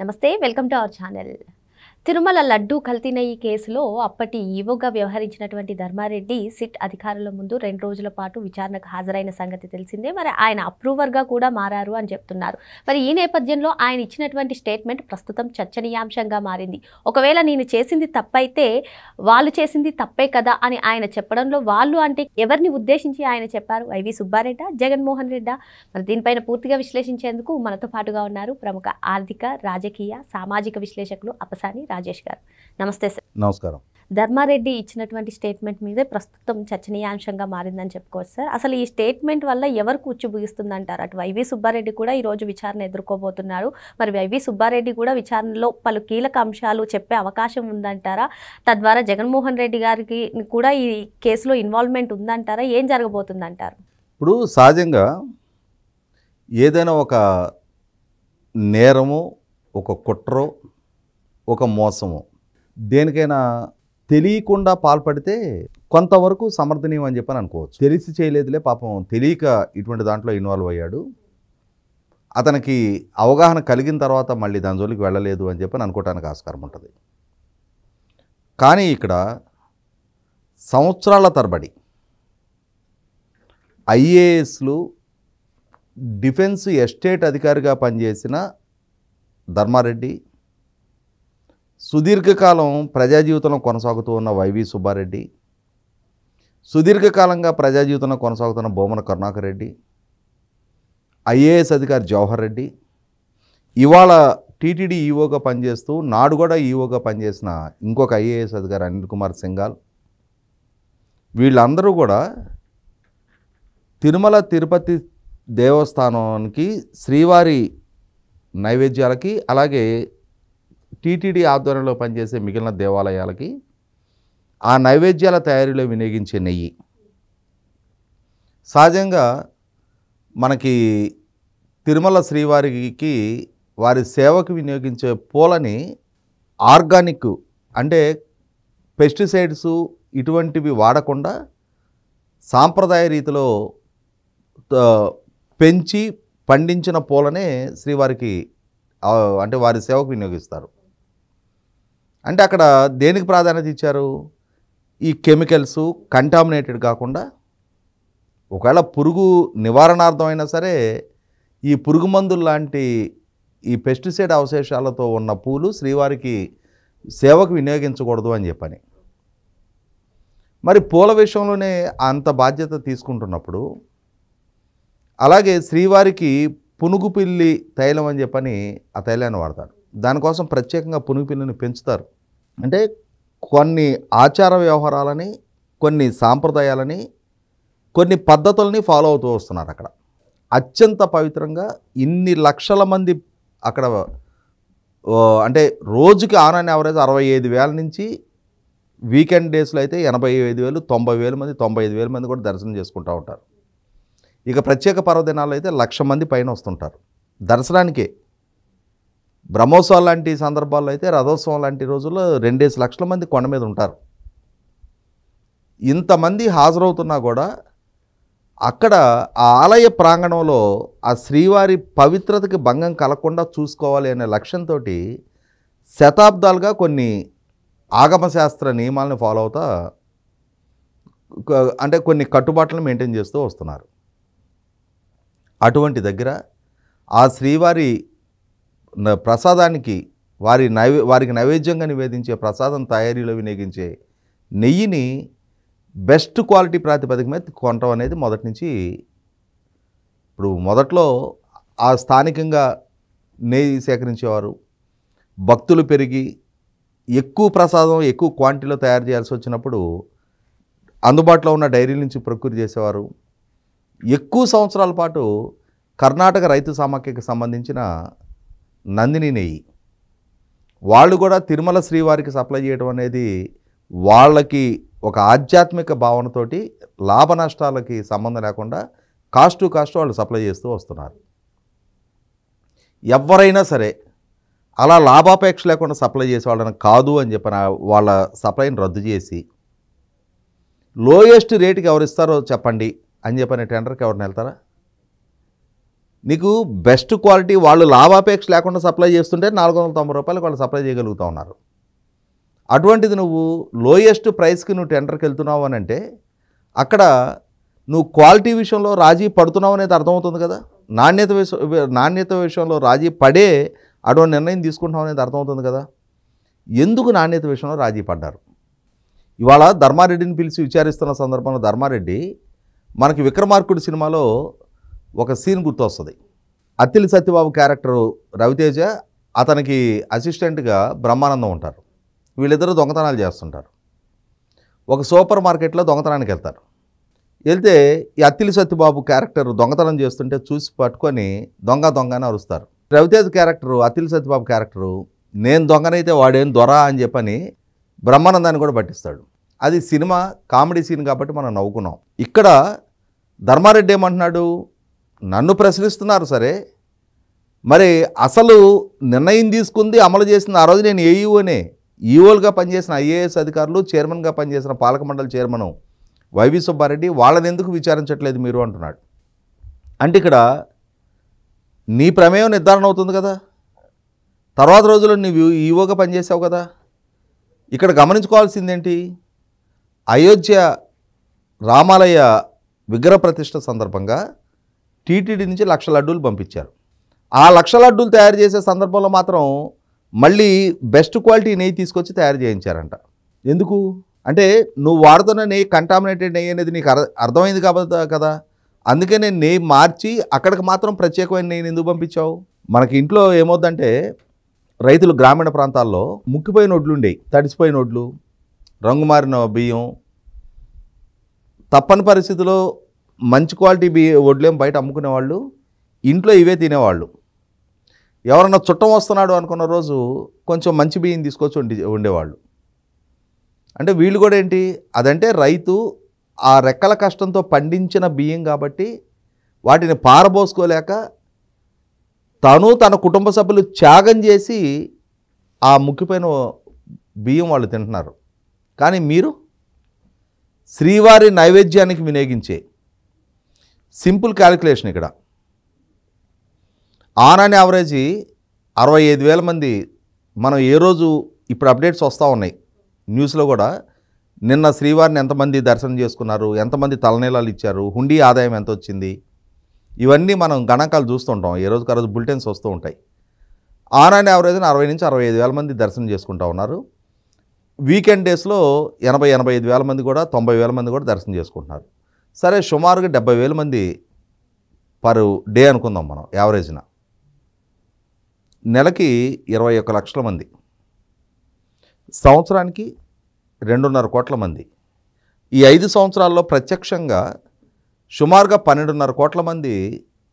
నమస్తే, welcome to our channel. Tirumala laddu కల్తీ నెయ్యి కేసులో అప్పటి ఈవోగా వ్యవహరించినటువంటి ధర్మారెడ్డి సిట్ అధికారుల ముందు 2 రోజుల పాటు విచారణకు హాజరైన సంగతి తెలిసిందే. మరి ఆయన అప్రూవర్గా కూడా మారారు అని చెప్తున్నారు. మరి ఈ నేపథ్యంలో ఆయన ఇచ్చినటువంటి స్టేట్మెంట్ ప్రస్తుతం చర్చనీయాంశంగా మారింది. ఒకవేళ నేను చేసింది తప్పైతే వాళ్ళు చేసింది తప్పే కదా అని ఆయన చెప్పడంలో వాళ్ళు అంటే ఎవరిని ఉద్దేశించి ఆయన చెప్పారు? వైవి సుబ్బారెడ్డా, జగన్మోహన్ రెడ్డా? మరి దీనిపైన పూర్తిగా విశ్లేషించేందుకు మనతో పాటుగా ఉన్నారు ప్రముఖ ఆర్థిక, రాజకీయ, సామాజిక విశ్లేషకులు అపసాని రాజేష్ గారు. నమస్తే సార్. నమస్కారం. ధర్మారెడ్డి ఇచ్చినటువంటి స్టేట్మెంట్ మీదే ప్రస్తుతం చర్చనీయాంశంగా మారిందని చెప్పుకోవచ్చు సార్. అసలు ఈ స్టేట్మెంట్ వల్ల ఎవరికి ఉచ్చుబిగిస్తుందంటారు? అటు వైవి సుబ్బారెడ్డి కూడా ఈరోజు విచారణ ఎదుర్కోబోతున్నారు. మరి వైవి సుబ్బారెడ్డి కూడా విచారణలో పలు కీలక అంశాలు చెప్పే అవకాశం ఉందంటారా? తద్వారా జగన్మోహన్ రెడ్డి గారికి కూడా ఈ కేసులో ఇన్వాల్వ్మెంట్ ఉందంటారా? ఏం జరగబోతుందంటారు? ఇప్పుడు సహజంగా ఏదైనా ఒక నేరము, ఒక కుట్రో, ఒక మోసము దేనికైనా తెలియకుండా పాల్పడితే కొంతవరకు సమర్థనీయం అని చెప్పని అనుకోవచ్చు. తెలిసి చేయలేదులే, పాపం తెలియక ఇటువంటి దాంట్లో ఇన్వాల్వ్ అయ్యాడు, అతనికి అవగాహన కలిగిన తర్వాత మళ్ళీ దాని జోలికి వెళ్ళలేదు అని చెప్పని అనుకోవడానికి ఆస్కారం ఉంటుంది. కానీ ఇక్కడ సంవత్సరాల తరబడి ఐఏఎస్లు, డిఫెన్స్ ఎస్టేట్ అధికారిగా పనిచేసిన ధర్మారెడ్డి, సుదీర్ఘకాలం ప్రజా జీవితంలో కొనసాగుతూ ఉన్న వైవి సుబ్బారెడ్డి, సుదీర్ఘకాలంగా ప్రజా జీవితంలో కొనసాగుతున్న బొమ్మన కరుణాకర్ రెడ్డి, ఐఏఎస్ అధికారి జవహర్ రెడ్డి, ఇవాళ టీటీడీ ఈవోగా పనిచేస్తూ నాడు కూడా ఈవోగా పనిచేసిన ఇంకొక ఐఏఎస్ అధికారి అనిల్ కుమార్ సింఘాల్, వీళ్ళందరూ కూడా తిరుమల తిరుపతి దేవస్థానానికి, శ్రీవారి నైవేద్యాలకి, అలాగే టీటీడీ ఆధ్వర్యంలో పనిచేసే మిగిలిన దేవాలయాలకి ఆ నైవేద్యాల తయారీలో వినియోగించే నెయ్యి, సహజంగా మనకి తిరుమల శ్రీవారికి వారి సేవకు వినియోగించే పూలని ఆర్గానిక్ అంటే పెస్టిసైడ్స్ ఇటువంటివి వాడకుండా సాంప్రదాయ రీతిలో పెంచి పండించిన పూలనే శ్రీవారికి అంటే వారి సేవకు వినియోగిస్తారు. అంటే అక్కడ దేనికి ప్రాధాన్యత ఇచ్చారు? ఈ కెమికల్స్ కంటామినేటెడ్ కాకుండా, ఒకవేళ పురుగు నివారణార్థం అయినా సరే ఈ పురుగు మందులు లాంటి ఈ పెస్టిసైడ్ అవశేషాలతో ఉన్న పూలు శ్రీవారికి సేవకు వినియోగించకూడదు అని చెప్పని. మరి పూల విషయంలోనే అంత బాధ్యత తీసుకుంటున్నప్పుడు, అలాగే శ్రీవారికి పునుగు పిల్లి తైలం అని చెప్పని ఆ తైలాన్ని వాడతారు. దానికోసం ప్రత్యేకంగా పునుగు పిల్లిని పెంచుతారు. అంటే కొన్ని ఆచార వ్యవహారాలని, కొన్ని సాంప్రదాయాలని, కొన్ని పద్ధతుల్ని ఫాలో అవుతూ వస్తున్నారు. అక్కడ అత్యంత పవిత్రంగా ఇన్ని లక్షల మంది అక్కడ అంటే రోజుకి ఆన్ అండ్ యావరేజ్ 65,000 నుంచి వీకెండ్ డేస్లో అయితే 85,000, 90,000 మంది, 95,000 మంది కూడా దర్శనం చేసుకుంటూ ఉంటారు. ఇక ప్రత్యేక పర్వదినాల్లో అయితే 1,00,000 మంది పైన వస్తుంటారు దర్శనానికే. బ్రహ్మోత్సవాలు లాంటి సందర్భాల్లో అయితే, రథోత్సవం లాంటి రోజుల్లో 2 లక్షల మంది కొండ మీద ఉంటారు. ఇంతమంది హాజరవుతున్నా కూడా అక్కడ ఆ ఆలయ ప్రాంగణంలో ఆ శ్రీవారి పవిత్రతకి భంగం కలగకుండా చూసుకోవాలి అనే లక్ష్యంతో శతాబ్దాలుగా కొన్ని ఆగమశాస్త్ర నియమాలను ఫాలో అవుతా అంటే కొన్ని కట్టుబాట్లను మెయింటైన్ చేస్తూ వస్తున్నారు. అటువంటి దగ్గర ఆ శ్రీవారి ప్రసాదానికి వారికి నైవేద్యంగా నివేదించే ప్రసాదం తయారీలో వినియోగించే నెయ్యిని బెస్ట్ క్వాలిటీ ప్రాతిపదిక మీద కొనటం అనేది మొదటి నుంచి, ఇప్పుడు మొదట్లో ఆ స్థానికంగా నెయ్యి సేకరించేవారు, భక్తులు పెరిగి ఎక్కువ ప్రసాదం ఎక్కువ క్వాంటిటీలో తయారు చేయాల్సి వచ్చినప్పుడు అందుబాటులో ఉన్న డైరీల నుంచి ప్రొక్యూర్ చేసేవారు. ఎక్కువ సంవత్సరాల పాటు కర్ణాటక రైతు సమాఖ్యకి సంబంధించిన నందిని నెయ్యి వాళ్ళు కూడా తిరుమల శ్రీవారికి సప్లై చేయడం అనేది వాళ్ళకి ఒక ఆధ్యాత్మిక భావనతోటి లాభ నష్టాలకి సంబంధం లేకుండా కాస్ట్ టు కాస్ట్ వాళ్ళు సప్లై చేస్తూ వస్తున్నారు. ఎవరైనా సరే అలా లాభాపేక్ష లేకుండా సప్లై చేసే వాళ్ళని కాదు అని చెప్పిన వాళ్ళ సప్లైని రద్దు చేసి లోయెస్ట్ రేటుకి ఎవరు ఇస్తారో చెప్పండి అని చెప్పిన టెండర్కి ఎవరిని వెళ్తారా? నీకు బెస్ట్ క్వాలిటీ వాళ్ళు లాభాపేక్ష లేకుండా సప్లై చేస్తుంటే 490 రూపాయలకు వాళ్ళు సప్లై చేయగలుగుతూ ఉన్నారు. అటువంటిది నువ్వు లోయెస్ట్ ప్రైస్కి నువ్వు టెండర్కి వెళ్తున్నావు అని అంటే అక్కడ నువ్వు క్వాలిటీ విషయంలో రాజీ పడుతున్నావు అనేది అర్థమవుతుంది కదా. నాణ్యత విషయంలో రాజీ పడే అటువంటి నిర్ణయం తీసుకుంటున్నావు అనేది అర్థమవుతుంది కదా. ఎందుకు నాణ్యత విషయంలో రాజీ పడ్డారు? ఇవాళ ధర్మారెడ్డిని పిలిచి విచారిస్తున్న సందర్భంలో ధర్మారెడ్డి మనకి విక్రమార్కుడు సినిమాలో ఒక సీన్ గుర్తొస్తుంది. అత్తిలి సత్యబాబు క్యారెక్టరు రవితేజ, అతనికి అసిస్టెంట్గా బ్రహ్మానందం ఉంటారు. వీళ్ళిద్దరూ దొంగతనాలు చేస్తుంటారు. ఒక సూపర్ మార్కెట్లో దొంగతనానికి వెళ్తారు. వెళ్తే ఈ అత్తిలి సత్యబాబు క్యారెక్టర్ దొంగతనం చేస్తుంటే చూసి పట్టుకొని దొంగ అని అరుస్తారు. రవితేజ క్యారెక్టరు, అత్తిలి సత్యబాబు క్యారెక్టరు, నేను దొంగనైతే వాడేం దొర అని చెప్పని బ్రహ్మానందాన్ని కూడా పట్టిస్తాడు. అది సినిమా కామెడీ సీన్ కాబట్టి మనం నవ్వుకున్నాం. ఇక్కడ ధర్మారెడ్డి ఏమంటున్నాడు, నన్ను ప్రశ్నిస్తున్నారు సరే, మరి అసలు నిర్ణయం తీసుకుంది అమలు చేసింది ఆ రోజు నేను ఏఈఓనే. ఈఓలుగా పనిచేసిన ఐఏఎస్ అధికారులు, చైర్మన్గా పనిచేసిన పాలక మండలి చైర్మన్ వైవి సుబ్బారెడ్డి, వాళ్ళని ఎందుకు విచారించట్లేదు మీరు అంటున్నాడు. అంటే ఇక్కడ నీ ప్రమేయం నిర్ధారణ అవుతుంది కదా. తర్వాత రోజుల్లో నువ్వు ఈఓగా పనిచేసావు కదా. ఇక్కడ గమనించుకోవాల్సిందేంటి, అయోధ్య రామాలయ విగ్రహ ప్రతిష్ఠ సందర్భంగా టీటీడీ నుంచి 1,00,000 లడ్డూలు పంపించారు. ఆ 1,00,000 లడ్డూలు తయారు చేసే సందర్భంలో మాత్రం మళ్ళీ బెస్ట్ క్వాలిటీ నెయ్యి తీసుకొచ్చి తయారు చేయించారంట. ఎందుకు అంటే నువ్వు వాడుతున్న నెయ్యి కంటామినేటెడ్ నెయ్యి అనేది నీకు అర్థమైంది కాబట్టి కదా. అందుకే నేను నెయ్యి మార్చి అక్కడికి మాత్రం ప్రత్యేకమైన నెయ్యిని ఎందుకు పంపించావు? మనకి ఇంట్లో ఏమవుద్దంటే రైతులు గ్రామీణ ప్రాంతాల్లో ముక్కిపోయిన వడ్లు ఉండేవి, తడిసిపోయిన వడ్లు, రంగుమారిన బియ్యం. తప్పని పరిస్థితిలో మంచి క్వాలిటీ వడ్లేం బయట అమ్ముకునేవాళ్ళు, ఇంట్లో ఇవే తినేవాళ్ళు. ఎవరన్నా చుట్టం వస్తున్నాడు అనుకున్న రోజు కొంచెం మంచి బియ్యం తీసుకొచ్చి ఉండేవాళ్ళు. అంటే వీళ్ళు కూడా ఏంటి, అదంటే రైతు ఆ రెక్కల కష్టంతో పండించిన బియ్యం కాబట్టి వాటిని పారబోసుకోలేక తన కుటుంబ సభ్యులు త్యాగం చేసి ఆ ముక్కిపోయిన బియ్యం వాళ్ళు తింటున్నారు. కానీ మీరు శ్రీవారి నైవేద్యానికి వినియోగించే సింపుల్ క్యాలిక్యులేషన్ ఇక్కడ ఆన్ అండ్ యావరేజీ 65,000 మంది మనం ఏ రోజు ఇప్పుడు అప్డేట్స్ వస్తూ ఉన్నాయి న్యూస్లో కూడా. నిన్న శ్రీవారిని ఎంతమంది దర్శనం చేసుకున్నారు, ఎంతమంది తలనీలాలు ఇచ్చారు, హుండీ ఆదాయం ఎంత వచ్చింది, ఇవన్నీ మనం గణాంకాలు చూస్తుంటాం. ఏ రోజుకి ఆ రోజు బులెటిన్స్ వస్తూ ఉంటాయి. ఆన్ అండ్ యావరేజ్ని 60 నుంచి 65,000 మంది దర్శనం చేసుకుంటూ ఉన్నారు. వీకెండ్ డేస్లో 80-85,000 మంది కూడా, 90,000 మంది కూడా దర్శనం చేసుకుంటున్నారు. సరే సుమారుగా 70,000 మంది పర్ డే అనుకుందాం మనం యావరేజ్న. నెలకి 21 లక్షల మంది, సంవత్సరానికి 2.5 కోట్ల మంది. ఈ 5 సంవత్సరాల్లో ప్రత్యక్షంగా సుమారుగా 12.5 కోట్ల మంది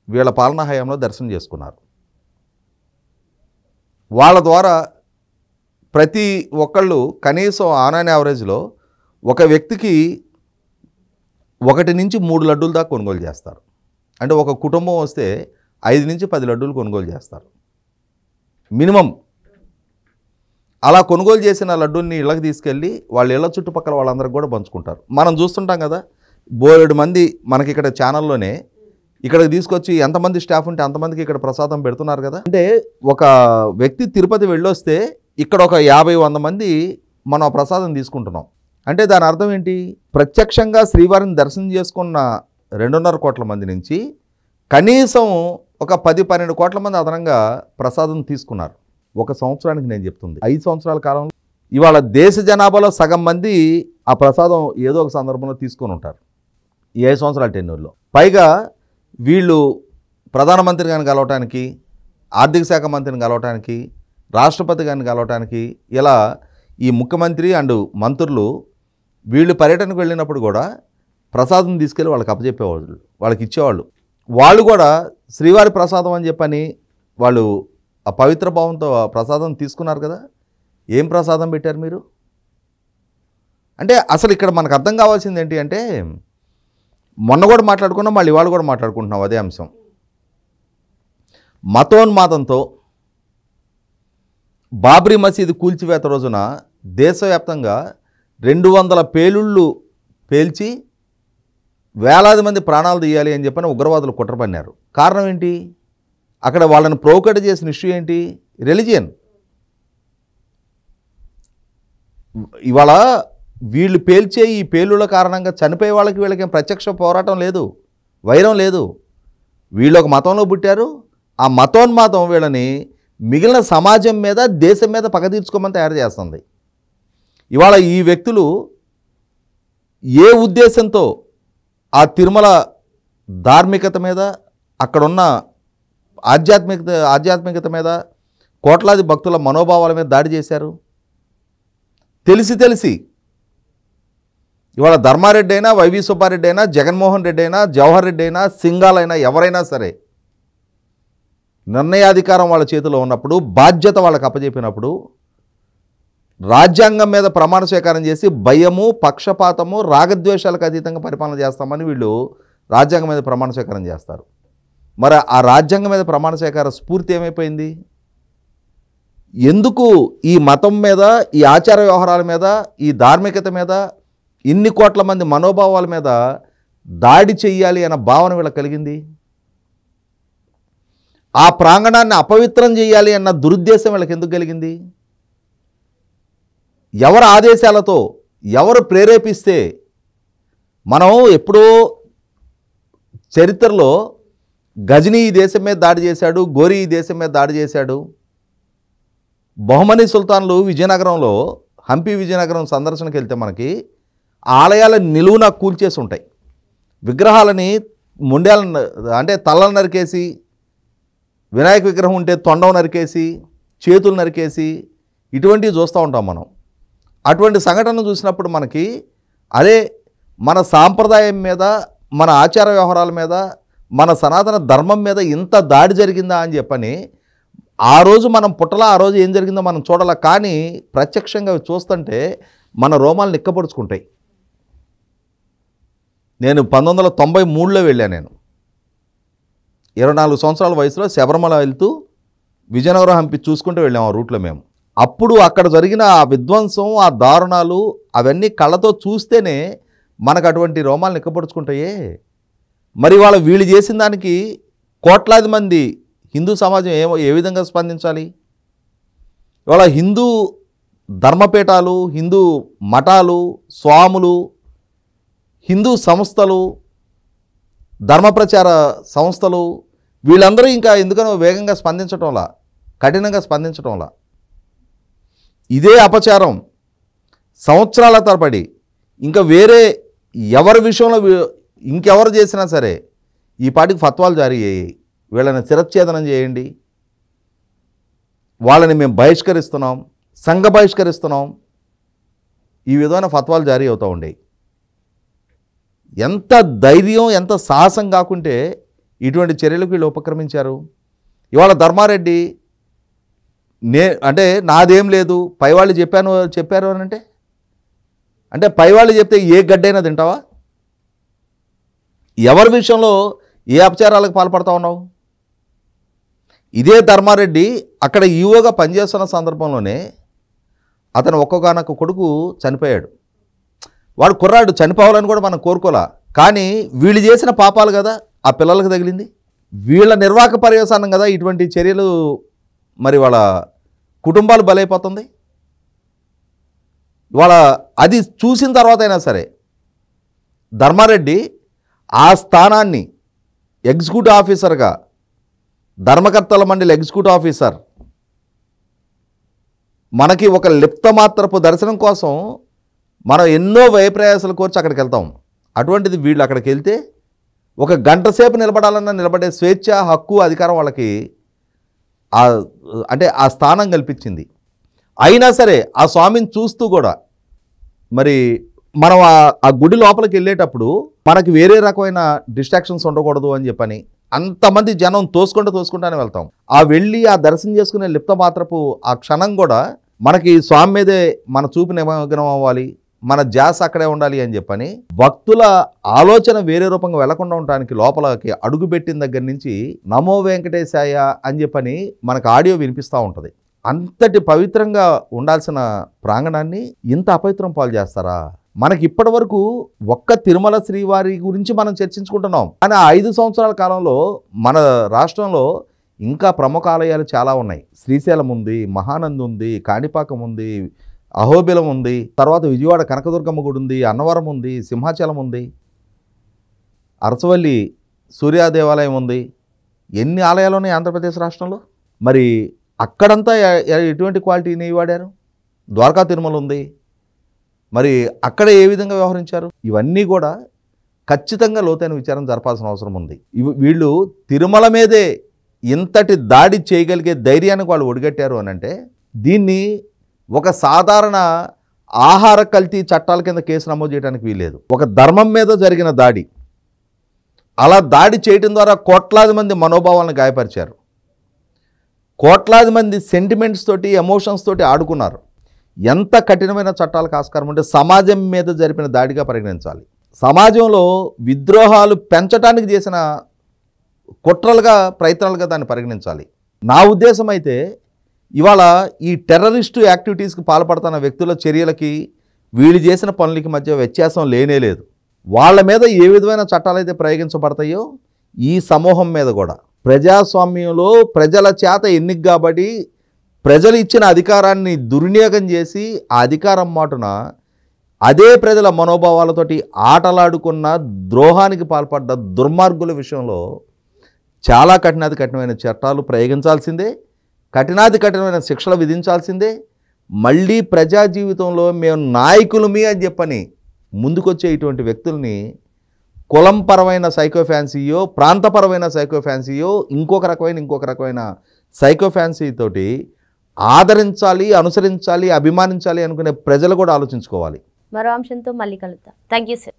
వీళ్ళ పాలనా హయాంలో దర్శనం చేసుకున్నారు. వాళ్ళ ద్వారా ప్రతి ఒక్కళ్ళు కనీసం ఆన్ అండ్ యావరేజ్లో ఒక వ్యక్తికి 1 నుంచి 3 లడ్డూల దాకా కొనుగోలు చేస్తారు. అంటే ఒక కుటుంబం వస్తే 5 నుంచి 10 లడ్డూలు కొనుగోలు చేస్తారు మినిమం. అలా కొనుగోలు చేసిన లడ్డూల్ని ఇళ్ళకి తీసుకెళ్ళి వాళ్ళ ఇళ్ళ చుట్టుపక్కల వాళ్ళందరికీ కూడా పంచుకుంటారు. మనం చూస్తుంటాం కదా, బోలెడు మంది మనకి ఇక్కడ ఛానల్లోనే ఇక్కడికి తీసుకొచ్చి ఎంతమంది స్టాఫ్ ఉంటే అంతమందికి ఇక్కడ ప్రసాదం పెడుతున్నారు కదా. అంటే ఒక వ్యక్తి తిరుపతి వెళ్ళొస్తే ఇక్కడ ఒక 50-100 మంది మనం ప్రసాదం తీసుకుంటున్నాం. అంటే దాని అర్థం ఏంటి, ప్రత్యక్షంగా శ్రీవారిని దర్శనం చేసుకున్న 2.5 కోట్ల మంది నుంచి కనీసం ఒక 10-12 కోట్ల మంది అదనంగా ప్రసాదం తీసుకున్నారు ఒక సంవత్సరానికి. నేను చెప్తుంది 5 సంవత్సరాల కాలంలో ఇవాళ దేశ జనాభాలో సగం మంది ఆ ప్రసాదం ఏదో ఒక సందర్భంలో తీసుకొని ఉంటారు ఈ 5 సంవత్సరాల టెన్యూర్లో. పైగా వీళ్ళు ప్రధానమంత్రి గారిని కలవటానికి, ఆర్థిక శాఖ మంత్రిని కలవటానికి, రాష్ట్రపతి గారిని కలవటానికి, ఇలా ఈ ముఖ్యమంత్రి అండ్ మంత్రులు వీళ్ళు పర్యటనకు వెళ్ళినప్పుడు కూడా ప్రసాదం తీసుకెళ్ళి వాళ్ళకి అప్పచెప్పేవాళ్ళు, వాళ్ళకి ఇచ్చేవాళ్ళు. వాళ్ళు కూడా శ్రీవారి ప్రసాదం అని చెప్పని వాళ్ళు ఆ పవిత్ర భావంతో ఆ ప్రసాదం తీసుకున్నారు కదా. ఏం ప్రసాదం పెట్టారు మీరు అంటే అసలు ఇక్కడ మనకు అర్థం కావాల్సింది ఏంటి అంటే, మొన్న కూడా మాట్లాడుకున్నాం, మళ్ళీ ఇవాళ కూడా మాట్లాడుకుంటున్నాం అదే అంశం. మతోన్మాదంతో బాబ్రీ మసీదు కూల్చివేత రోజున దేశవ్యాప్తంగా 200 పేలుళ్ళు పేల్చి వేలాది మంది ప్రాణాలు తీయాలి అని చెప్పని ఉగ్రవాదులు కుట్ర పన్నారు. కారణం ఏంటి, అక్కడ వాళ్ళని ప్రోవోకేట్ చేసిన ఇష్యూ ఏంటి? రిలిజియన్. ఇవాళ వీళ్ళు పేల్చే ఈ పేలుల కారణంగా చనిపోయే వాళ్ళకి వీళ్ళకి ప్రత్యక్ష పోరాటం లేదు, వైరం లేదు. వీళ్ళు ఒక మతంలో పుట్టారు. ఆ మతోన్మాదం వీళ్ళని మిగిలిన సమాజం మీద, దేశం మీద పగ తీర్చుకోమని తయారు చేస్తుంది. ఇవాళ ఈ వ్యక్తులు ఏ ఉద్దేశంతో ఆ తిరుమల ధార్మికత మీద, అక్కడున్న ఆధ్యాత్మికత మీద, కోట్లాది భక్తుల మనోభావాల మీద దాడి చేశారు? తెలిసి ఇవాళ ధర్మారెడ్డి అయినా, వైవి సుబ్బారెడ్డి అయినా, జగన్మోహన్ రెడ్డి అయినా, జవహర్ రెడ్డి అయినా, సింగాలైనా, ఎవరైనా సరే నిర్ణయాధికారం వాళ్ళ చేతిలో ఉన్నప్పుడు, బాధ్యత వాళ్ళకి అప్పచెప్పినప్పుడు రాజ్యాంగం మీద ప్రమాణ స్వీకారం చేసి భయము, పక్షపాతము, రాగద్వేషాలకు అతీతంగా పరిపాలన చేస్తామని వీళ్ళు రాజ్యాంగం మీద ప్రమాణ స్వీకారం చేస్తారు. మరి ఆ రాజ్యాంగం మీద ప్రమాణ స్వీకార స్ఫూర్తి ఏమైపోయింది? ఎందుకు ఈ మతం మీద, ఈ ఆచార వ్యవహారాల మీద, ఈ ధార్మికత మీద, ఇన్ని కోట్ల మంది మనోభావాల మీద దాడి చెయ్యాలి అన్న భావన వీళ్ళకి కలిగింది? ఆ ప్రాంగణాన్ని అపవిత్రం చేయాలి అన్న దురుద్దేశం వీళ్ళకి ఎందుకు కలిగింది? ఎవరి ఆదేశాలతో, ఎవరు ప్రేరేపిస్తే? మనం ఎప్పుడో చరిత్రలో గజనీ ఈ దేశం మీద దాడి చేశాడు, గోరీ ఈ దేశం మీద దాడి చేశాడు. బహుమనీ సుల్తాన్లు విజయనగరంలో, హంపి విజయనగరం సందర్శనకు వెళ్తే మనకి ఆలయాల నిలువున కూల్చేసి ఉంటాయి. విగ్రహాలని మొండాలను, అంటే తలలు నరికేసి, వినాయక విగ్రహం ఉంటే తొండం నరికేసి, చేతులు నరికేసి, ఇటువంటివి చూస్తూ ఉంటాం మనం. అటువంటి సంఘటనలు చూసినప్పుడు మనకి అదే మన సాంప్రదాయం మీద, మన ఆచార వ్యవహారాల మీద, మన సనాతన ధర్మం మీద ఇంత దాడి జరిగిందా అని చెప్పని ఆ రోజు మనం పుట్టలా, ఆ రోజు ఏం జరిగిందో మనం చూడాల. కానీ ప్రత్యక్షంగా చూస్తుంటే మన రోమాలు నిక్కపొడుచుకుంటాయి. నేను 1993లో వెళ్ళాను. నేను 24 సంవత్సరాల వయసులో శబరిమల వెళ్తూ విజయనగరం, హంపి చూసుకుంటూ వెళ్ళాము ఆ రూట్లో మేము. అప్పుడు అక్కడ జరిగిన ఆ విధ్వంసం, ఆ దారుణాలు అవన్నీ కళ్ళతో చూస్తేనే మనకు అటువంటి రోమాలు నిక్కపొడుచుకుంటాయే. మరి వీళ్ళు చేసిన దానికి కోట్లాది మంది హిందూ సమాజం ఏ విధంగా స్పందించాలి? ఇవాళ హిందూ ధర్మపీఠాలు, హిందూ మఠాలు, స్వాములు, హిందూ సంస్థలు, ధర్మప్రచార సంస్థలు, వీళ్ళందరూ ఇంకా ఎందుకనో వేగంగా స్పందించటంలా, కఠినంగా స్పందించటంలా. ఇదే అపచారం సంవత్సరాల తరబడి ఇంకా వేరే ఎవరి విషయంలో ఇంకెవరు చేసినా సరే ఈ పాటికి ఫత్వాలు జారీ అయ్యాయి. వీళ్ళని శిరచ్ఛేదనం చేయండి, వాళ్ళని మేము బహిష్కరిస్తున్నాం, సంఘ బహిష్కరిస్తున్నాం, ఈ విధమైన ఫత్వాలు జారీ అవుతూ ఉండేవి. ఎంత ధైర్యం, ఎంత సాహసం కాకుంటే ఇటువంటి చర్యలకు వీళ్ళు ఉపక్రమించారు. ఇవాళ ధర్మారెడ్డి అంటే నాదేం లేదు, పైవాళ్ళు చెప్పారు అని అంటే పైవాళ్ళు చెప్తే ఏ గడ్డైనా తింటావా? ఎవరి విషయంలో ఏ అపచారాలకు పాల్పడతా ఉన్నావు? ఇదే ధర్మారెడ్డి అక్కడ ఈవోగా పనిచేస్తున్న సందర్భంలోనే అతను ఒక్కొక్కనొక్క కొడుకు చనిపోయాడు. వాడు కుర్రాడు, చనిపోవాలని కూడా మనం కోరుకోలే. కానీ వీళ్ళు చేసిన పాపాలు కదా ఆ పిల్లలకు తగిలింది. వీళ్ళ నిర్వాహక పర్యవసానం కదా ఇటువంటి చర్యలు. మరి వాళ్ళ కుటుంబాలు బలైపోతుంది. ఇవాళ అది చూసిన తర్వాత అయినా సరే ధర్మారెడ్డి ఆ స్థానాన్ని ఎగ్జిక్యూటివ్ ఆఫీసర్గా, ధర్మకర్తల మండలి ఎగ్జిక్యూటివ్ ఆఫీసర్, మనకి ఒక లిప్తమాత్రపు దర్శనం కోసం మనం ఎన్నో వ్యయప్రయాసాలు కోర్చి అక్కడికి వెళ్తాం. అటువంటిది వీళ్ళు అక్కడికి వెళ్తే ఒక గంట సేపు నిలబడాలన్నా నిలబడే స్వేచ్ఛ, హక్కు, అధికారం వాళ్ళకి అంటే ఆ స్థానం కల్పించింది. అయినా సరే ఆ స్వామిని చూస్తూ కూడా మరి మనం ఆ గుడి లోపలికి వెళ్ళేటప్పుడు మనకి వేరే రకమైన డిస్ట్రాక్షన్స్ ఉండకూడదు అని చెప్పని అంతమంది జనం తోసుకుంటూనే వెళ్తాం. ఆ వెళ్ళి ఆ దర్శనం చేసుకునే లిప్త మాత్రపు ఆ క్షణం కూడా మనకి స్వామి మీదే మన చూపు నిమగ్నం అవ్వాలి, మన ధ్యాస అక్కడే ఉండాలి అని చెప్పని భక్తుల ఆలోచన వేరే రూపంగా వెళ్లకుండా ఉండడానికి లోపలకి అడుగుపెట్టిన దగ్గర నుంచి నమో వెంకటేశాయ అని చెప్పని మనకు ఆడియో వినిపిస్తూ ఉంటుంది. అంతటి పవిత్రంగా ఉండాల్సిన ప్రాంగణాన్ని ఇంత అపవిత్రం పాలు చేస్తారా? మనకి ఇప్పటి వరకు ఒక్క తిరుమల శ్రీవారి గురించి మనం చర్చించుకుంటున్నాం. కానీ 5 సంవత్సరాల కాలంలో మన రాష్ట్రంలో ఇంకా ప్రముఖ ఆలయాలు చాలా ఉన్నాయి. శ్రీశైలం ఉంది, మహానంది ఉంది, కాణిపాకం ఉంది, అహోబిలం ఉంది, తర్వాత విజయవాడ కనకదుర్గమ్మ గుడి ఉంది, అన్నవరం ఉంది, సింహాచలం ఉంది, అరసవల్లి సూర్య దేవాలయం ఉంది. ఎన్ని ఆలయాలు ఉన్నాయి ఆంధ్రప్రదేశ్ రాష్ట్రంలో? మరి అక్కడంతా ఎటువంటి క్వాలిటీ నెయ్యి వాడారు? ద్వారకా తిరుమల ఉంది, మరి అక్కడ ఏ విధంగా వ్యవహరించారు? ఇవన్నీ కూడా ఖచ్చితంగా లోతైన విచారణ జరపాల్సిన అవసరం ఉంది. వీళ్ళు తిరుమల మీదే ఇంతటి దాడి చేయగలిగే ధైర్యానికి వాళ్ళు ఒడిగట్టారు అని అంటే దీన్ని ఒక సాధారణ ఆహార కల్తీ చట్టాల కింద కేసు నమోదు చేయడానికి వీల్లేదు. ఒక ధర్మం మీద జరిగిన దాడి, అలా దాడి చేయడం ద్వారా కోట్లాది మంది మనోభావాలను గాయపరిచారు, కోట్లాది మంది సెంటిమెంట్స్ తోటి ఎమోషన్స్ తోటి ఆడుకున్నారు. ఎంత కఠినమైన చట్టాలకు ఆస్కారం ఉంటే సమాజం మీద జరిపిన దాడిగా పరిగణించాలి. సమాజంలో విద్రోహాలు పెంచడానికి చేసిన కుట్రలుగా ప్రయత్నాలుగా దాన్ని పరిగణించాలి. నా ఉద్దేశం అయితే ఇవాళ ఈ టెర్రరిస్టు యాక్టివిటీస్కి పాల్పడుతున్న వ్యక్తుల చర్యలకి వీళ్ళు చేసిన పనులకి మధ్య వ్యత్యాసం లేనే లేదు. వాళ్ళ మీద ఏ విధమైన చట్టాలు అయితే ప్రయోగించబడతాయో ఈ సమూహం మీద కూడా ప్రజాస్వామ్యంలో ప్రజల చేత ఎన్నిక కాబట్టి ప్రజలు ఇచ్చిన అధికారాన్ని దుర్వినియోగం చేసి ఆ అధికారం మాటున అదే ప్రజల మనోభావాలతోటి ఆటలాడుకున్న ద్రోహానికి పాల్పడ్డ దుర్మార్గుల విషయంలో చాలా కఠినమైన చట్టాలు ప్రయోగించాల్సిందే, కఠినమైన శిక్షలు విధించాల్సిందే. మళ్ళీ ప్రజా జీవితంలో మేము నాయకులమి అని చెప్పని ముందుకొచ్చే ఇటువంటి వ్యక్తుల్ని కులంపరమైన సైకోఫాన్సీయో, ప్రాంతపరమైన సైకోఫాన్సీయో, ఇంకొక రకమైన సైకోఫాన్సీ తోటి ఆదరించాలి, అనుసరించాలి, అభిమానించాలి అనుకునే ప్రజలు కూడా ఆలోచించుకోవాలి. మరో అంశంతో మళ్ళీ కలుద్దాం. Thank you sir.